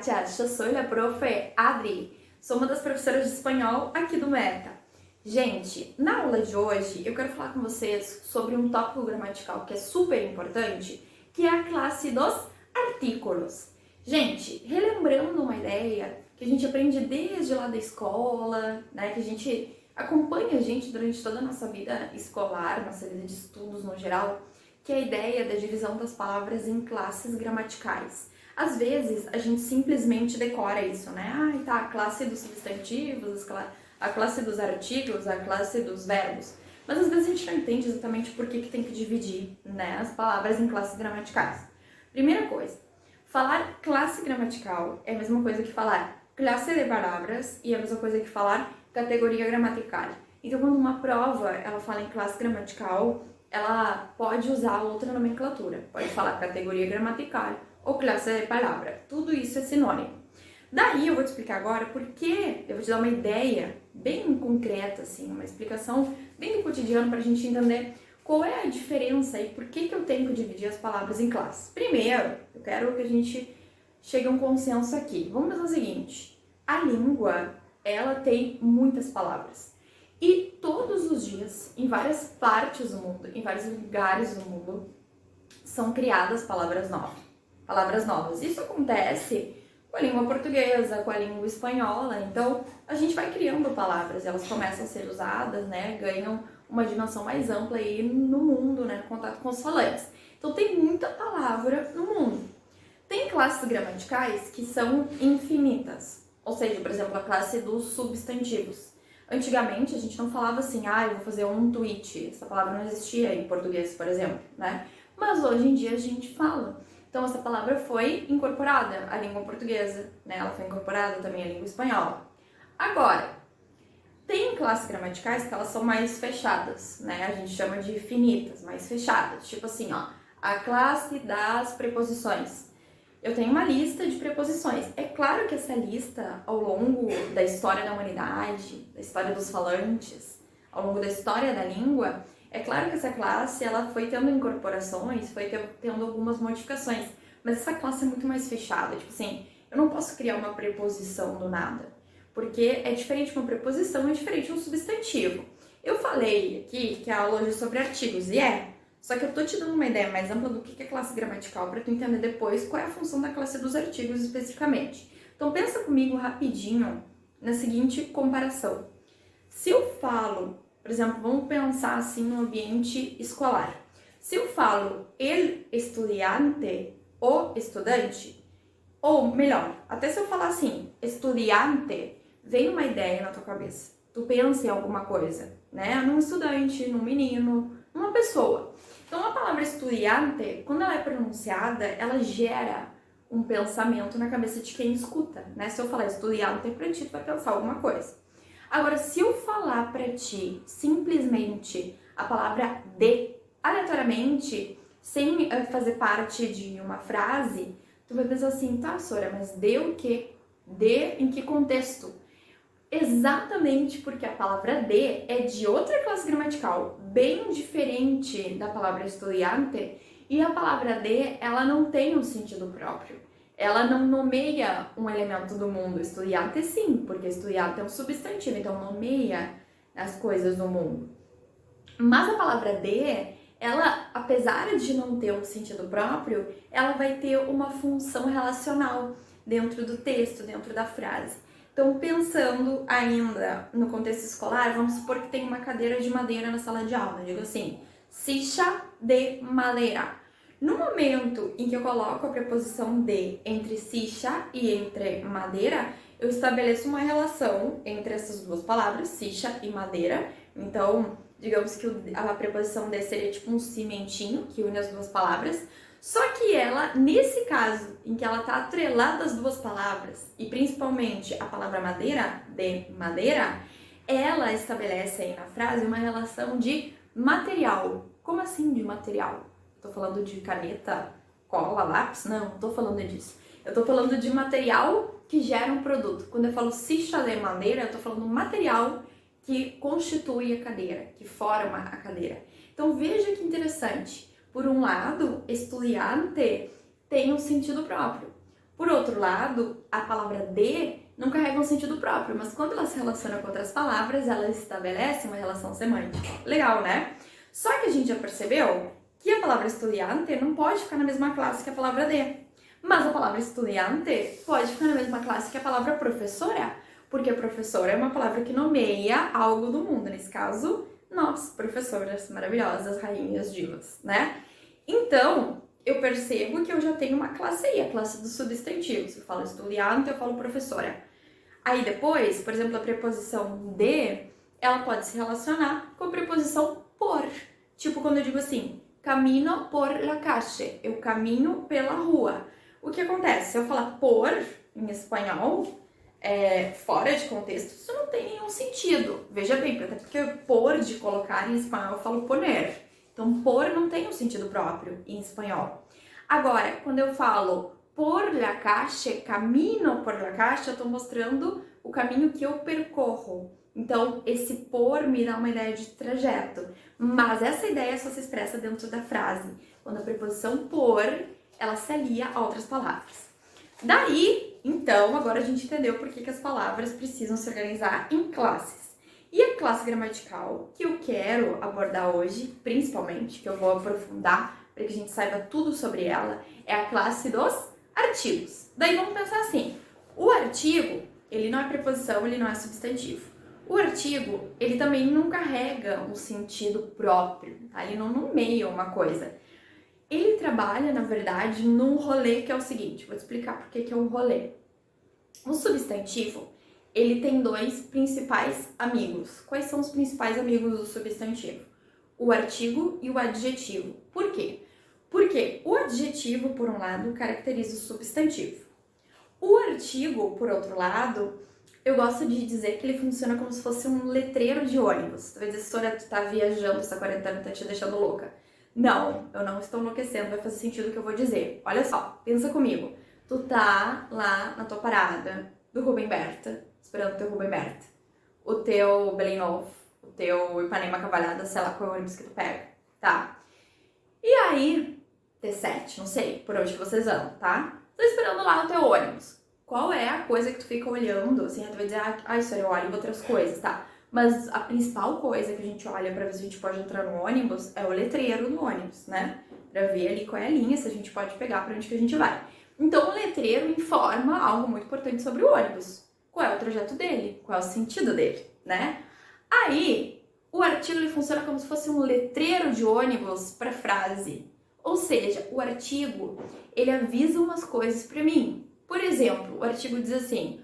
muchachas, eu sou a profe Adri, sou uma das professoras de espanhol aqui do Meta. Gente, na aula de hoje eu quero falar com vocês sobre um tópico gramatical que é super importante, que é a classe dos artículos. Gente, relembrando uma ideia que a gente aprende desde lá da escola, né, que a gente acompanha a gente durante toda a nossa vida escolar, nossa vida de estudos no geral, que é a ideia da divisão das palavras em classes gramaticais. Às vezes, a gente simplesmente decora isso, né? Ah, tá, a classe dos substantivos, a classe dos artigos, a classe dos verbos. Mas às vezes a gente não entende exatamente por que tem que dividir, né, as palavras em classes gramaticais. Primeira coisa, falar classe gramatical é a mesma coisa que falar classe de palavras e é a mesma coisa que falar categoria gramatical. Então, quando uma prova ela fala em classe gramatical, ela pode usar outra nomenclatura. Pode falar categoria gramatical ou classe de palavra. Tudo isso é sinônimo. Daí eu vou te explicar agora porque eu vou te dar uma ideia bem concreta, assim, uma explicação bem do cotidiano para a gente entender qual é a diferença e por que eu tenho que dividir as palavras em classes. Primeiro, eu quero que a gente chegue a um consenso aqui. Vamos pensar o seguinte, a língua, ela tem muitas palavras. E todos os dias, em várias partes do mundo, em vários lugares do mundo, são criadas palavras novas. Isso acontece com a língua portuguesa, com a língua espanhola. Então, a gente vai criando palavras, elas começam a ser usadas, né? Ganham uma dimensão mais ampla aí no mundo, né? No contato com os falantes. Então, tem muita palavra no mundo. Tem classes gramaticais que são infinitas. Ou seja, por exemplo, a classe dos substantivos. Antigamente, a gente não falava assim, eu vou fazer um tweet. Essa palavra não existia em português, por exemplo, né? Mas hoje em dia a gente fala. Então, essa palavra foi incorporada à língua portuguesa, né? Ela foi incorporada também à língua espanhola. Agora, tem classes gramaticais que elas são mais fechadas, né? A gente chama de finitas, mais fechadas. Tipo assim, a classe das preposições. Eu tenho uma lista de preposições. É claro que essa lista, ao longo da história da humanidade, da história dos falantes, ao longo da história da língua, é claro que essa classe ela foi tendo incorporações, foi tendo algumas modificações, mas essa classe é muito mais fechada. Tipo assim, eu não posso criar uma preposição do nada, porque é diferente uma preposição, é diferente um substantivo. Eu falei aqui que a aula hoje é sobre artigos, só que eu tô te dando uma ideia mais ampla do que é classe gramatical para tu entender depois qual é a função da classe dos artigos especificamente. Então pensa comigo rapidinho na seguinte comparação. Se eu falo, por exemplo, vamos pensar assim no ambiente escolar. Se eu falo el estudiante, o estudante, ou melhor, até se eu falar assim, estudiante, vem uma ideia na tua cabeça. Tu pensa em alguma coisa, né? Num estudante, num menino, numa pessoa. Então, a palavra estudiante, quando ela é pronunciada, ela gera um pensamento na cabeça de quem escuta, né? Se eu falar estudiante pra ti, tu vai pensar alguma coisa. Agora, se eu falar pra ti simplesmente a palavra de, aleatoriamente, sem fazer parte de uma frase, tu vai pensar assim, tá, Sora, mas de o quê? De em que contexto? Exatamente porque a palavra de é de outra classe gramatical, bem diferente da palavra estudiante, e a palavra de, ela não tem um sentido próprio. Ela não nomeia um elemento do mundo. Estudiante sim, porque estudiante é um substantivo, então nomeia as coisas do mundo. Mas a palavra de, ela, apesar de não ter um sentido próprio, ela vai ter uma função relacional dentro do texto, dentro da frase. Então, pensando ainda no contexto escolar, vamos supor que tem uma cadeira de madeira na sala de aula. Eu digo assim, silla de madeira. No momento em que eu coloco a preposição de entre silla e entre madeira, eu estabeleço uma relação entre essas duas palavras, silla e madeira. Então, digamos que a preposição de seria tipo um cimentinho que une as duas palavras. Só que ela, nesse caso, em que ela está atrelada às duas palavras, e principalmente a palavra madeira, de madeira, ela estabelece aí na frase uma relação de material. Como assim de material? Estou falando de caneta, cola, lápis? Não estou falando disso. Eu estou falando de material que gera um produto. Quando eu falo silla de madeira, eu estou falando material que constitui a cadeira, que forma a cadeira. Então veja que interessante. Por um lado, estudiante tem um sentido próprio. Por outro lado, a palavra de não carrega um sentido próprio, mas quando ela se relaciona com outras palavras, ela estabelece uma relação semântica. Legal, né? Só que a gente já percebeu que a palavra estudiante não pode ficar na mesma classe que a palavra de. Mas a palavra estudiante pode ficar na mesma classe que a palavra professora, porque professora é uma palavra que nomeia algo do mundo, nesse caso, nós, professoras maravilhosas, rainhas, divas, né? Então, eu percebo que eu já tenho uma classe aí, a classe dos substantivos. Eu falo estudiante, eu falo professora. Aí depois, por exemplo, a preposição de, ela pode se relacionar com a preposição por. Tipo, quando eu digo assim, camino por la calle, eu caminho pela rua. O que acontece? Se eu falar por em espanhol, fora de contexto, isso não tem nenhum sentido. Veja bem, até porque por de colocar em espanhol eu falo poner. Então, por não tem um sentido próprio em espanhol. Agora, quando eu falo por la calle, camino por la calle, eu estou mostrando o caminho que eu percorro. Então, esse por me dá uma ideia de trajeto. Mas essa ideia só se expressa dentro da frase, quando a preposição por, ela se alia a outras palavras. Daí, então, agora a gente entendeu por que as palavras precisam se organizar em classes. E a classe gramatical que eu quero abordar hoje, principalmente, que eu vou aprofundar para que a gente saiba tudo sobre ela, é a classe dos artigos. Daí vamos pensar assim, o artigo, ele não é preposição, ele não é substantivo. O artigo, ele também não carrega um sentido próprio, tá? Ele não nomeia uma coisa. Ele trabalha, na verdade, num rolê que é o seguinte, vou te explicar por que é um rolê. O substantivo, ele tem dois principais amigos. Quais são os principais amigos do substantivo? O artigo e o adjetivo. Por quê? Porque o adjetivo, por um lado, caracteriza o substantivo. O artigo, por outro lado, eu gosto de dizer que ele funciona como se fosse um letreiro de ônibus. Talvez essa história tu tá viajando, essa quarentena tá te deixando louca. Não, eu não estou enlouquecendo, vai fazer sentido o que eu vou dizer. Olha só, pensa comigo. Tu tá lá na tua parada do Rubem Berta, esperando o teu Rubem Berta, o teu Belém Novo, o teu Ipanema Cavalhada, sei lá qual é o ônibus que tu pega, tá? E aí, T7, não sei por onde que vocês vão, tá? Tô esperando lá o teu ônibus. Qual é a coisa que tu fica olhando? Assim, tu vai dizer, isso aí eu olho outras coisas, tá? Mas a principal coisa que a gente olha pra ver se a gente pode entrar no ônibus é o letreiro do ônibus, né? Pra ver ali qual é a linha, se a gente pode pegar pra onde que a gente vai. Então, o letreiro informa algo muito importante sobre o ônibus. Qual é o trajeto dele? Qual é o sentido dele, né? Aí, o artigo ele funciona como se fosse um letreiro de ônibus para frase. Ou seja, o artigo, ele avisa umas coisas para mim. Por exemplo, o artigo diz assim,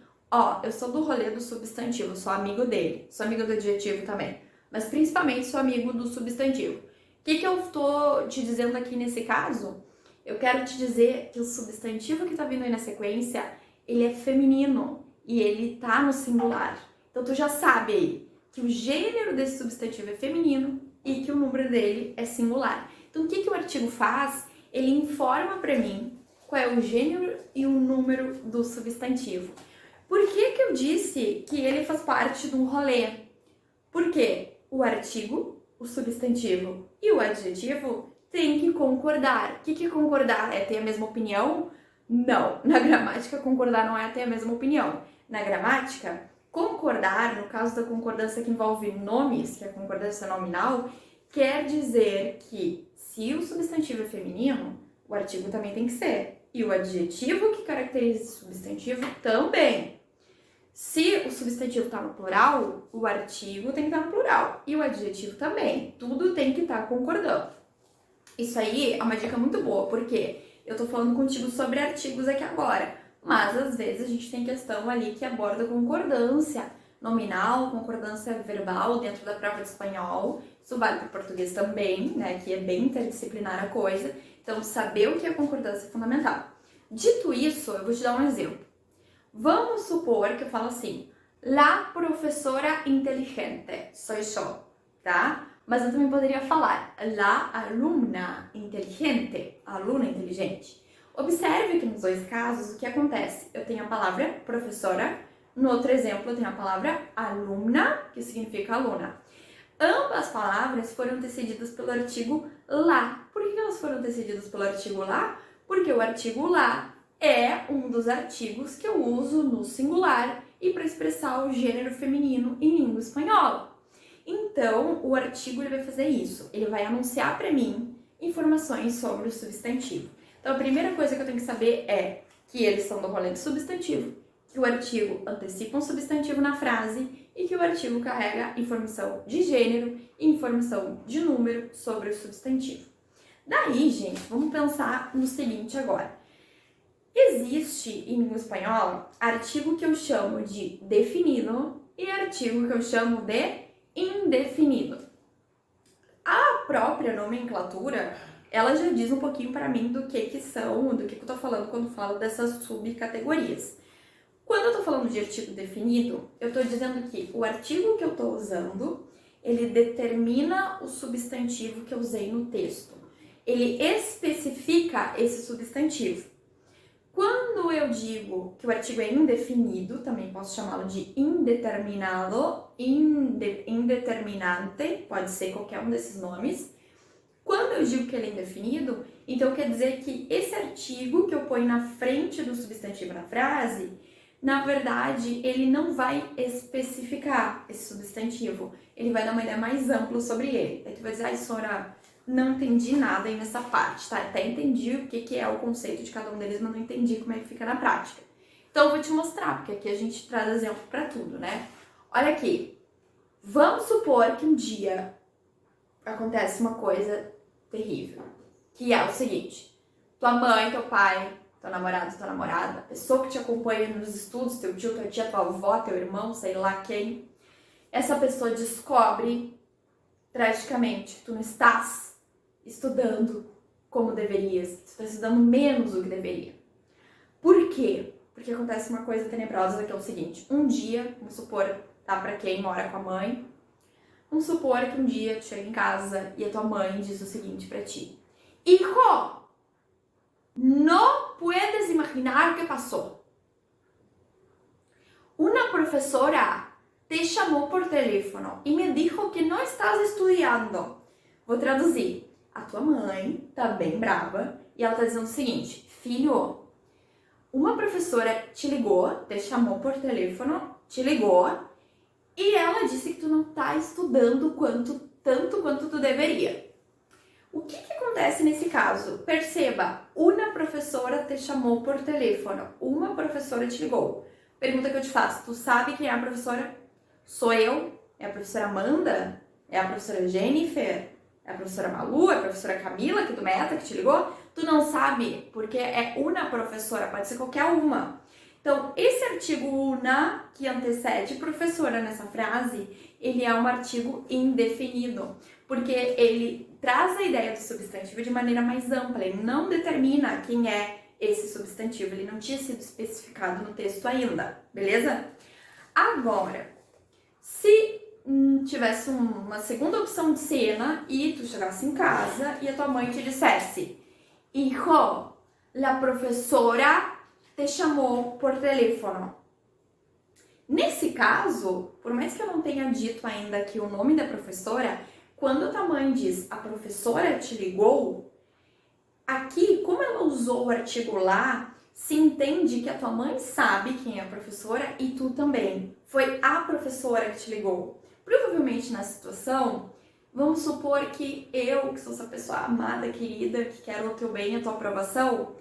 eu sou do rolê do substantivo, sou amigo dele, sou amigo do adjetivo também, mas principalmente sou amigo do substantivo. O que eu tô te dizendo aqui nesse caso? Eu quero te dizer que o substantivo que tá vindo aí na sequência, ele é feminino e ele tá no singular. Então tu já sabe aí que o gênero desse substantivo é feminino e que o número dele é singular. Então o que o artigo faz? Ele informa para mim qual é o gênero e o número do substantivo. Por que eu disse que ele faz parte de um rolê? Porque o artigo, o substantivo e o adjetivo têm que concordar. O que é concordar? É ter a mesma opinião? Não. Na gramática, concordar não é ter a mesma opinião. Na gramática, concordar, no caso da concordância que envolve nomes, que é a concordância nominal, quer dizer que se o substantivo é feminino, o artigo também tem que ser. E o adjetivo que caracteriza o substantivo também. Se o substantivo está no plural, o artigo tem que estar no plural. E o adjetivo também. Tudo tem que estar concordando. Isso aí é uma dica muito boa, porque eu tô falando contigo sobre artigos aqui agora. Mas às vezes a gente tem questão ali que aborda concordância nominal, concordância verbal dentro da prova de espanhol. Isso vale para o português também, né? Que é bem interdisciplinar a coisa. Então, saber o que é concordância é fundamental. Dito isso, eu vou te dar um exemplo. Vamos supor que eu falo assim, la professora inteligente, sou eu, tá? Mas eu também poderia falar, la alumna inteligente, aluna inteligente. Observe que nos dois casos, o que acontece? Eu tenho a palavra professora, no outro exemplo eu tenho a palavra alumna, que significa aluna. Ambas palavras foram antecedidas pelo artigo lá. Por que elas foram antecedidas pelo artigo lá? Porque o artigo lá é um dos artigos que eu uso no singular e para expressar o gênero feminino em língua espanhola. Então, o artigo ele vai fazer isso, ele vai anunciar para mim informações sobre o substantivo. Então, a primeira coisa que eu tenho que saber é que eles são do rolê de substantivo, que o artigo antecipa um substantivo na frase e que o artigo carrega informação de gênero e informação de número sobre o substantivo. Daí, gente, vamos pensar no seguinte agora. Existe em língua espanhola artigo que eu chamo de definido e artigo que eu chamo de indefinido. A própria nomenclatura, ela já diz um pouquinho para mim do que são, do que eu tô falando quando falo dessas subcategorias. Quando eu tô falando de artigo definido, eu tô dizendo que o artigo que eu tô usando, ele determina o substantivo que eu usei no texto. Ele especifica esse substantivo. Quando eu digo que o artigo é indefinido, também posso chamá-lo de indeterminado, indeterminante, pode ser qualquer um desses nomes. Quando eu digo que ele é indefinido, então quer dizer que esse artigo que eu ponho na frente do substantivo na frase, na verdade, ele não vai especificar esse substantivo, ele vai dar uma ideia mais ampla sobre ele. Aí tu vai dizer, ai, Sora, não entendi nada aí nessa parte, tá? Até entendi o que é o conceito de cada um deles, mas não entendi como é que fica na prática. Então eu vou te mostrar, porque aqui a gente traz exemplo pra tudo, né? Olha aqui, vamos supor que um dia acontece uma coisa terrível, que é o seguinte, tua mãe, teu pai, teu namorado, tua namorada, a pessoa que te acompanha nos estudos, teu tio, tua tia, tua avó, teu irmão, sei lá quem, essa pessoa descobre tragicamente, tu não estás estudando como deverias, tu está estudando menos do que deveria. Por quê? Porque acontece uma coisa tenebrosa que é o seguinte, um dia, vamos supor, tá, pra quem mora com a mãe, vamos supor que um dia tu chega em casa e a tua mãe diz o seguinte pra ti, hijo, no puedes imaginar o que passou. Una professora te chamou por teléfono e me dijo que não estás estudando. Vou traduzir. A tua mãe tá bem brava e ela tá dizendo o seguinte, filho, uma professora te ligou, te chamou por teléfono, te ligou e ela disse que tu não tá estudando tanto quanto tu deveria. O que acontece nesse caso? Perceba, uma professora te chamou por teléfono, uma professora te ligou. Pergunta que eu te faço, tu sabe quem é a professora? Sou eu? É a professora Amanda? É a professora Jennifer? É a professora Malu? É a professora Camila aqui do Meta que te ligou? Tu não sabe, porque é uma professora, pode ser qualquer uma. Então, esse artigo una, que antecede professora nessa frase, ele é um artigo indefinido, porque ele traz a ideia do substantivo de maneira mais ampla, ele não determina quem é esse substantivo, ele não tinha sido especificado no texto ainda, beleza? Agora, se tivesse uma segunda opção de cena e tu chegasse em casa e a tua mãe te dissesse, hijo, la professora te chamou por teléfono. Nesse caso, por mais que eu não tenha dito ainda aqui o nome da professora, quando a tua mãe diz a professora te ligou, aqui, como ela usou o artigo lá, se entende que a tua mãe sabe quem é a professora e tu também. Foi a professora que te ligou. Provavelmente na situação, vamos supor que eu, que sou essa pessoa amada, querida, que quero o teu bem, a tua aprovação,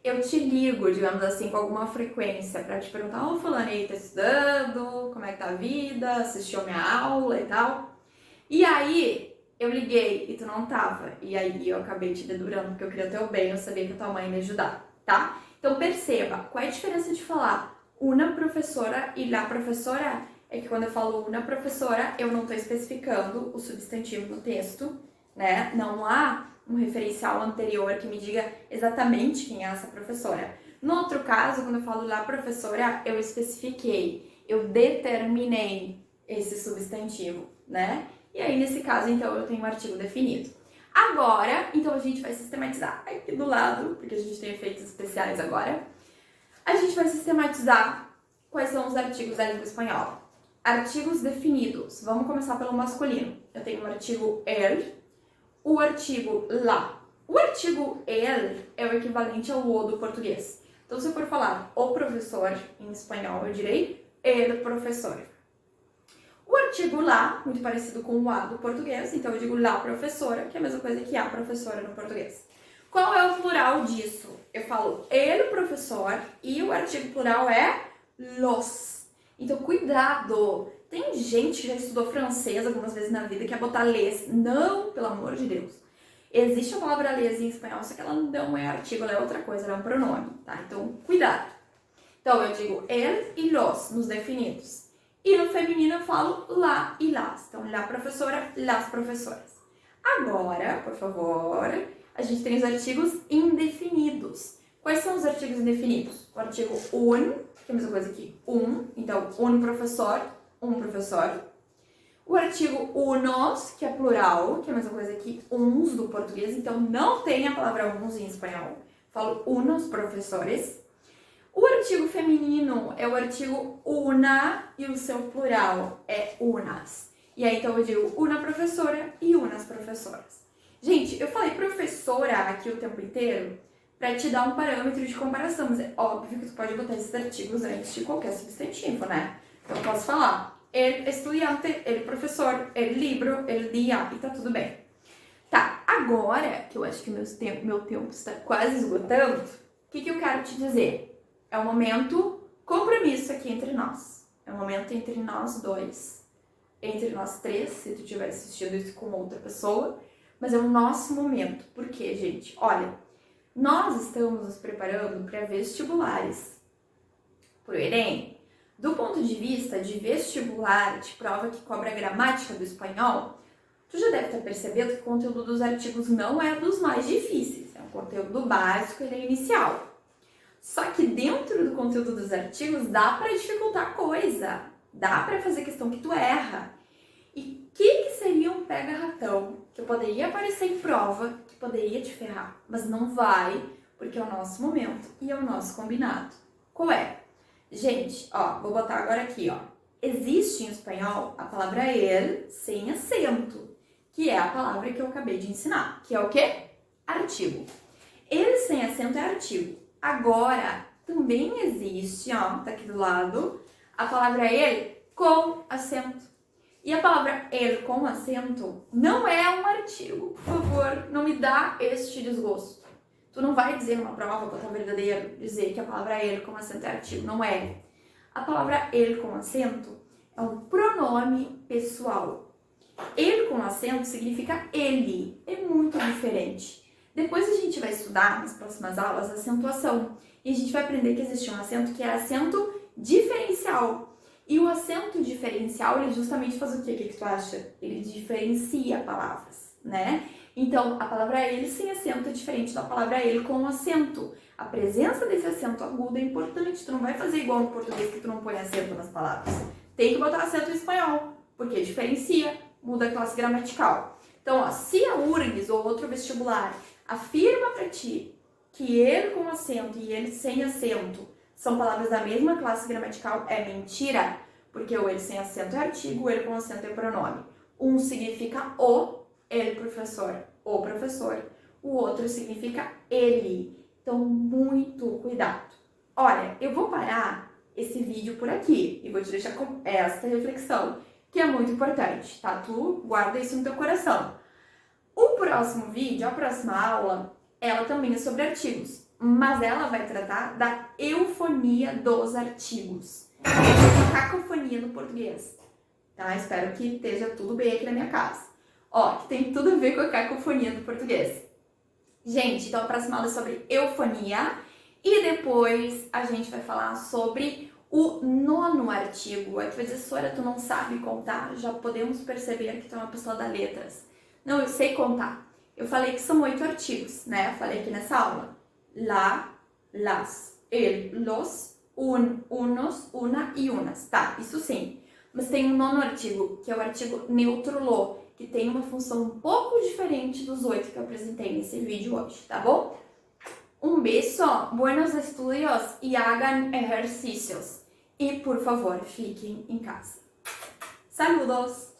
eu te ligo, digamos assim, com alguma frequência pra te perguntar, ô fulano, aí, tá estudando? Como é que tá a vida? Assistiu minha aula e tal? E aí, eu liguei e tu não tava. E aí, eu acabei te dedurando porque eu queria o teu bem, eu sabia que a tua mãe ia me ajudar, tá? Então, perceba, qual é a diferença de falar una professora e la professora? É que quando eu falo una professora, eu não tô especificando o substantivo no texto, né? Não há um referencial anterior que me diga exatamente quem é essa professora. No outro caso, quando eu falo la professora, eu especifiquei, eu determinei esse substantivo, né? E aí, nesse caso, então, eu tenho um artigo definido. Agora, então, a gente vai sistematizar aqui do lado, porque a gente tem efeitos especiais agora. A gente vai sistematizar quais são os artigos da língua espanhola. Artigos definidos. Vamos começar pelo masculino. Eu tenho o artigo el, o artigo la. O artigo el é o equivalente ao o do português. Então, se eu for falar o professor em espanhol, eu direi el professor. O artigo lá, muito parecido com o a do português, então eu digo la professora, que é a mesma coisa que a professora no português. Qual é o plural disso? Eu falo el professor e o artigo plural é los. Então, cuidado! Tem gente que já estudou francês algumas vezes na vida que quer botar les. Não, pelo amor de Deus. Existe a palavra les em espanhol, só que ela não é artigo, ela é outra coisa, ela é um pronome, tá? Então, cuidado. Então, eu digo el e los nos definidos. E no feminino eu falo la e las. Então, la professora, las professoras. Agora, por favor, a gente tem os artigos indefinidos. Quais são os artigos indefinidos? O artigo un, que é a mesma coisa que um. Então, un professor, um professor. O artigo unos, que é plural, que é a mesma coisa que uns do português. Então, não tem a palavra uns em espanhol. Falo unos professores. O artigo feminino é o artigo una e o seu plural é unas. E aí, então, eu digo una professora e unas professoras. Gente, eu falei professora aqui o tempo inteiro para te dar um parâmetro de comparação, mas é óbvio que tu pode botar esses artigos antes de qualquer substantivo, né? Então, eu posso falar el estudiante, el professor, el libro, el dia, e tá tudo bem. Tá, agora que eu acho que meu tempo está quase esgotando, o que eu quero te dizer? É um momento compromisso aqui entre nós. É um momento entre nós dois, entre nós três, se tu tiver assistido isso com outra pessoa, mas é o nosso momento. Por quê, gente? Olha, nós estamos nos preparando para vestibulares pro Enem. Do ponto de vista de vestibular, de prova que cobra a gramática do espanhol, tu já deve ter percebido que o conteúdo dos artigos não é dos mais difíceis. É um conteúdo básico, ele é inicial. Só que dentro do conteúdo dos artigos dá para dificultar coisa, dá para fazer questão que tu erra. E o que seria um pega-ratão que poderia aparecer em prova, que poderia te ferrar, mas não vai, porque é o nosso momento e é o nosso combinado. Qual é? Gente, ó, vou botar agora aqui, ó. Existe em espanhol a palavra el sem acento, que é a palavra que eu acabei de ensinar, que é o quê? Artigo. El sem acento é artigo. Agora, também existe, ó, tá aqui do lado, a palavra el com acento. E a palavra el com acento não é um artigo. Por favor, não me dá este desgosto. Tu não vai dizer numa prova, botar verdadeiro, dizer que a palavra el com acento é artigo. Não é. A palavra el com acento é um pronome pessoal. El com acento significa ele. É muito diferente. Depois a gente vai estudar, nas próximas aulas, a acentuação. E a gente vai aprender que existe um acento que é acento diferencial. E o acento diferencial, ele justamente faz o quê? O que tu acha? Ele diferencia palavras, né? Então, a palavra ele sem acento é diferente da palavra ele com acento. A presença desse acento agudo é importante. Tu não vai fazer igual no português que tu não põe acento nas palavras. Tem que botar acento em espanhol, porque diferencia, muda a classe gramatical. Então, ó, se a URGS ou outro vestibular afirma para ti que ele com acento e ele sem acento são palavras da mesma classe gramatical, é mentira, porque o ele sem acento é artigo, o ele com acento é pronome. Um significa o, ele professor, o professor. O outro significa ele. Então, muito cuidado. Olha, eu vou parar esse vídeo por aqui e vou te deixar com esta reflexão, que é muito importante, tá? Tu guarda isso no teu coração. O próximo vídeo, a próxima aula, ela também é sobre artigos, mas ela vai tratar da eufonia dos artigos. A cacofonia no português, tá? Espero que esteja tudo bem aqui na minha casa. Ó, que tem tudo a ver com a cacofonia do português. Gente, então a próxima aula é sobre eufonia e depois a gente vai falar sobre o 9º artigo. Aí tu vai dizer, Sora, tu não sabe contar? Já podemos perceber que tu é uma pessoa das letras. Não, eu sei contar. Eu falei que são 8 artigos, né? Eu falei aqui nessa aula. La, las, el, los, un, unos, una e unas. Tá, isso sim. Mas tem um 9º artigo, que é o artigo neutro lo, que tem uma função um pouco diferente dos 8 que eu apresentei nesse vídeo hoje, tá bom? Um beijo, buenos estudios e hagan ejercicios. E, por favor, fiquem em casa. Saludos!